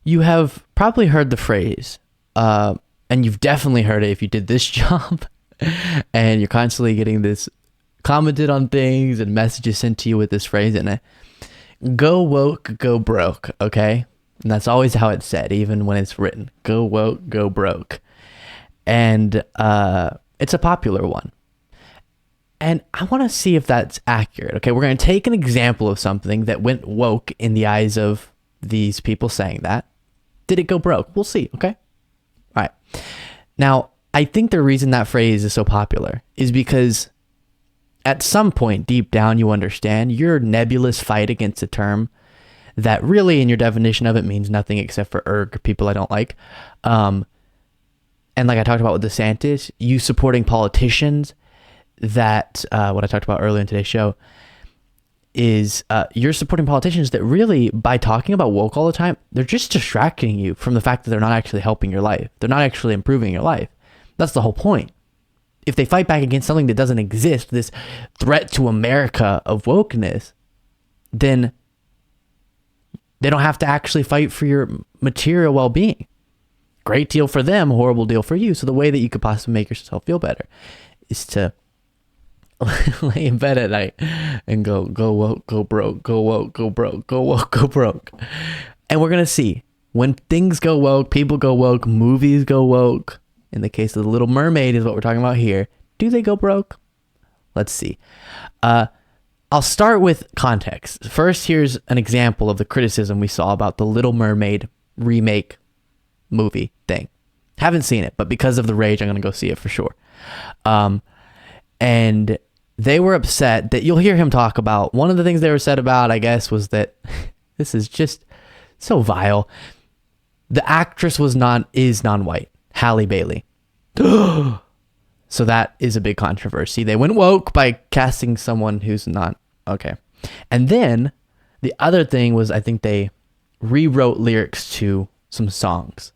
You have probably heard the phrase, and you've definitely heard it if you did this job, and you're constantly getting this commented on things and messages sent to you with this phrase in it. Go woke, go broke, okay? And that's always how it's said, even when it's written. Go woke, go broke. And it's a popular one. And I want to see if that's accurate, okay? We're going to take an example of something that went woke in the eyes of these people saying that. Did it go broke? We'll see, okay? All right. Now, I think the reason that phrase is so popular is because at some point deep down you understand your nebulous fight against a term that really in your definition of it means nothing except for erg, people I don't like. And like I talked about with DeSantis, you supporting politicians that, what I talked about earlier in today's show, is you're supporting politicians that really, by talking about woke all the time, they're just distracting you from the fact that they're not actually helping your life. They're not actually improving your life. That's the whole point. If they fight back against something that doesn't exist, this threat to America of wokeness, then they don't have to actually fight for your material well-being. Great deal for them, horrible deal for you. So the way that you could possibly make yourself feel better is to lay in bed at night and go woke, go broke, go woke, go broke, go woke, go broke. And we're going to see when things go woke, people go woke, movies go woke. In the case of The Little Mermaid is what we're talking about here. Do they go broke? Let's see. I'll start with context. First, here's an example of the criticism we saw about the Little Mermaid remake movie thing. Haven't seen it, but because of the rage, I'm going to go see it for sure. And they were upset that you'll hear him talk about, one of the things they were upset about, I guess, was that this is just so vile. The actress is non-white, Halle Bailey. So that is a big controversy. They went woke by casting someone who's not. Okay. And then the other thing was, I think they rewrote lyrics to some songs.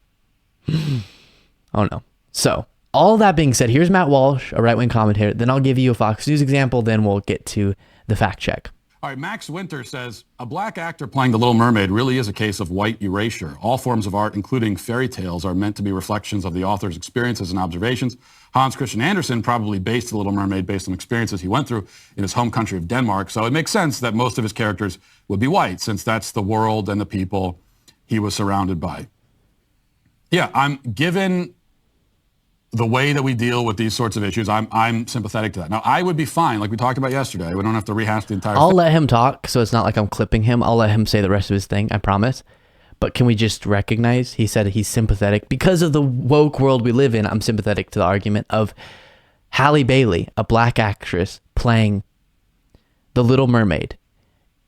Oh no. So all that being said, here's Matt Walsh, a right-wing commentator. Then I'll give you a Fox News example. Then we'll get to the fact check. All right, Max Winter says, a black actor playing the Little Mermaid really is a case of white erasure. All forms of art, including fairy tales, are meant to be reflections of the author's experiences and observations. Hans Christian Andersen probably based the Little Mermaid based on experiences he went through in his home country of Denmark. So it makes sense that most of his characters would be white, since that's the world and the people he was surrounded by. Yeah, I'm given the way that we deal with these sorts of issues, I'm sympathetic to that. Now, I would be fine, like we talked about yesterday. We don't have to rehash the entire thing. I'll let him talk, so it's not like I'm clipping him. I'll let him say the rest of his thing, I promise. But can we just recognize, he said he's sympathetic. Because of the woke world we live in, I'm sympathetic to the argument of Halle Bailey, a black actress, playing the Little Mermaid,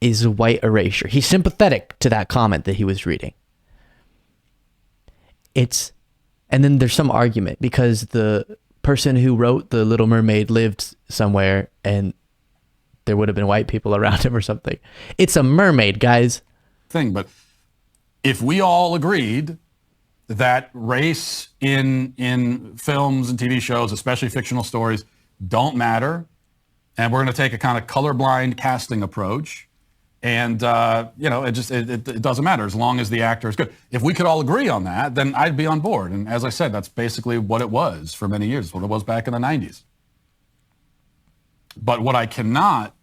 is white erasure. He's sympathetic to that comment that he was reading. And then there's some argument because the person who wrote The Little Mermaid lived somewhere and there would have been white people around him or something. It's a mermaid, guys. But if we all agreed that race in films and TV shows, especially fictional stories, don't matter, and we're going to take a kind of colorblind casting approach, and, it doesn't matter as long as the actor is good. If we could all agree on that, then I'd be on board. And as I said, that's basically what it was for many years, what it was back in the 90s. But what I cannot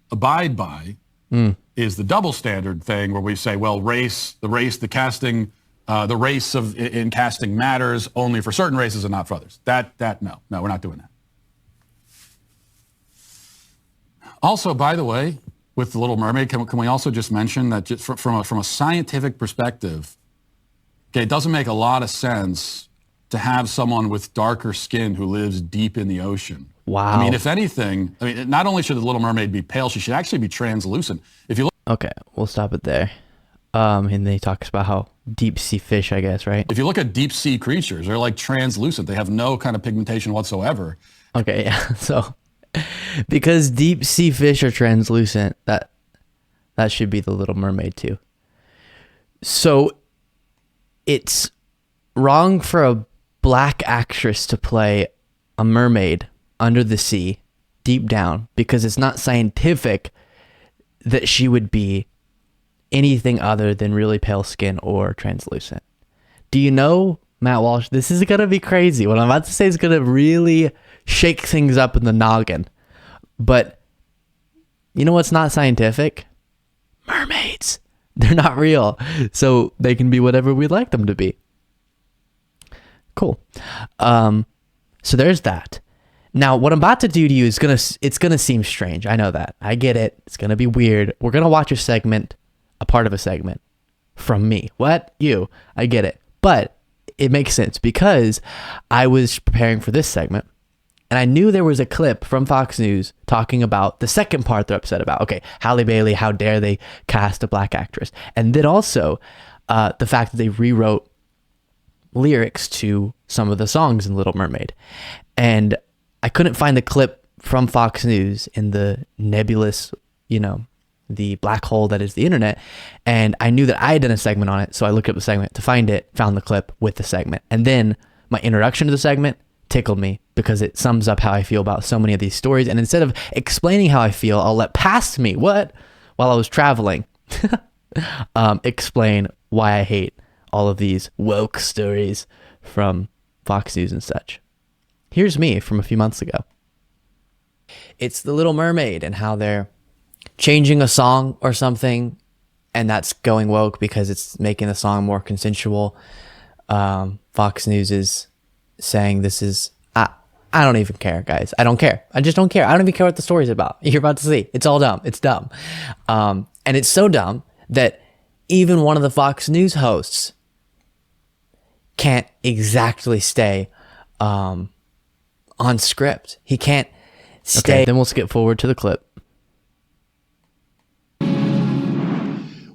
abide by is the double standard thing where we say, well, the casting, the race in casting matters only for certain races and not for others. No, we're not doing that. Also, by the way, with The Little Mermaid, can we also just mention that just from a scientific perspective, okay, it doesn't make a lot of sense to have someone with darker skin who lives deep in the ocean. Wow. I mean, if anything, not only should The Little Mermaid be pale, she should actually be translucent. If you look, okay, we'll stop it there. And then he talks about how deep sea fish, I guess, right? If you look at deep sea creatures, they're like translucent. They have no kind of pigmentation whatsoever. Okay, yeah. So because deep sea fish are translucent, that should be The Little Mermaid too. So it's wrong for a black actress to play a mermaid under the sea, deep down, because it's not scientific that she would be anything other than really pale skin or translucent. Do you know, Matt Walsh, this is going to be crazy. What I'm about to say is going to really shake things up in the noggin. But you know what's not scientific? Mermaids. They're not real. So they can be whatever we like them to be. Cool. So there's that. Now, what I'm about to do to you is it's gonna seem strange. I know that. I get it. It's gonna be weird. We're gonna watch a part of a segment from me. What? You. I get it. But it makes sense because I was preparing for this segment and I knew there was a clip from Fox News talking about the second part they're upset about. Okay, Halle Bailey, how dare they cast a black actress? And then also the fact that they rewrote lyrics to some of the songs in Little Mermaid. And I couldn't find the clip from Fox News in the nebulous, the black hole that is the internet. And I knew that I had done a segment on it. So I looked up the segment to find it, found the clip with the segment. And then my introduction to the segment tickled me because it sums up how I feel about so many of these stories. And instead of explaining how I feel, I'll let past me, while I was traveling, explain why I hate all of these woke stories from Fox News and such. Here's me from a few months ago. It's the Little Mermaid and how they're changing a song or something, and that's going woke because it's making the song more consensual. Fox News is saying this is... I don't even care, guys. I don't care. I just don't care. I don't even care what the story's about. You're about to see. It's all dumb. It's dumb. And it's so dumb that even one of the Fox News hosts can't exactly stay on script. He can't stay. Okay, then we'll skip forward to the clip.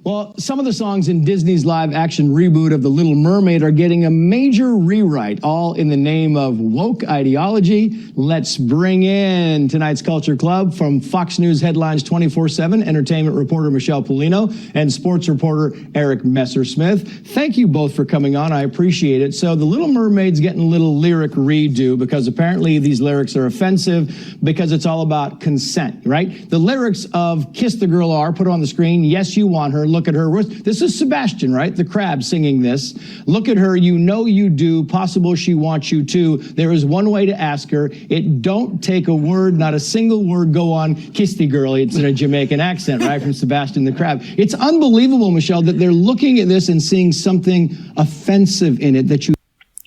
Well, some of the songs in Disney's live-action reboot of The Little Mermaid are getting a major rewrite, all in the name of woke ideology. Let's bring in tonight's Culture Club from Fox News Headlines 24/7, entertainment reporter Michelle Polino and sports reporter Eric Messersmith. Thank you both for coming on. I appreciate it. So The Little Mermaid's getting a little lyric redo because apparently these lyrics are offensive because it's all about consent, right? The lyrics of Kiss the Girl are, put on the screen, yes, you want her. Look at her. This is Sebastian, right? The crab singing this. Look at her. You know you do. Possible she wants you to. There is one way to ask her. It don't take a word, not a single word. Go on. Kiss the girl. It's in a Jamaican accent, right? From Sebastian the crab. It's unbelievable, Michelle, that they're looking at this and seeing something offensive in it that you...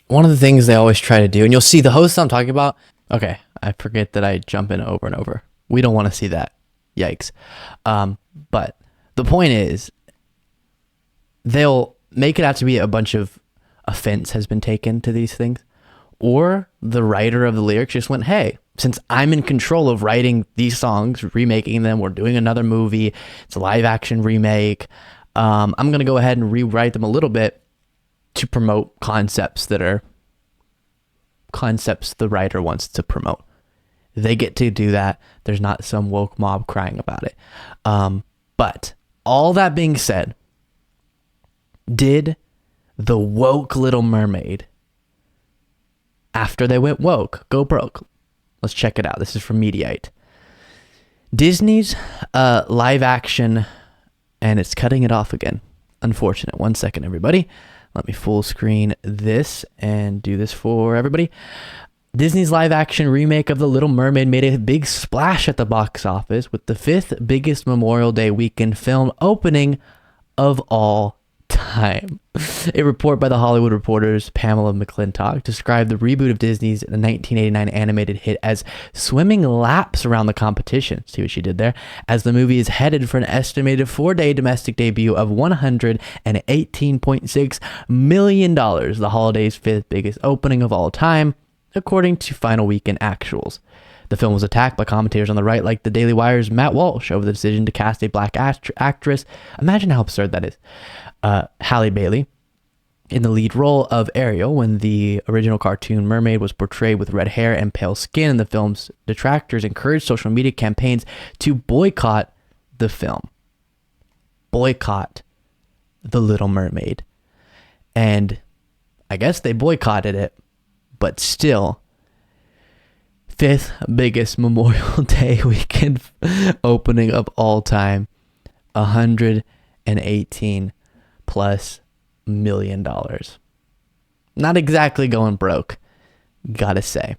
One of the things they always try to do, and you'll see the host I'm talking about. Okay, I forget that I jump in over and over. We don't want to see that. Yikes. But the point is, they'll make it out to be a bunch of offense has been taken to these things. Or the writer of the lyrics just went, hey, since I'm in control of writing these songs, remaking them, we're doing another movie, it's a live action remake, I'm going to go ahead and rewrite them a little bit to promote concepts the writer wants to promote. They get to do that. There's not some woke mob crying about it. But all that being said, did the woke Little Mermaid, after they went woke, go broke? Let's check it out. This is from Mediaite. Disney's live action, and it's cutting it off again. Unfortunate. 1 second, everybody. Let me full screen this and do this for everybody. Disney's live action remake of The Little Mermaid made a big splash at the box office with the fifth biggest Memorial Day weekend film opening of all time. A report by The Hollywood Reporter's Pamela McClintock described the reboot of Disney's 1989 animated hit as swimming laps around the competition. See what she did there? As the movie is headed for an estimated 4-day domestic debut of $118.6 million, the holiday's fifth biggest opening of all time, according to final weekend actuals. The film was attacked by commentators on the right, like the Daily Wire's Matt Walsh, over the decision to cast a black actress. Imagine how absurd that is. Halle Bailey in the lead role of Ariel, when the original cartoon mermaid was portrayed with red hair and pale skin. And the film's detractors encouraged social media campaigns to boycott the film. Boycott The Little Mermaid. And I guess they boycotted it, but still, fifth biggest Memorial Day weekend opening of all time, $118 $118 plus million. Not exactly going broke, gotta say.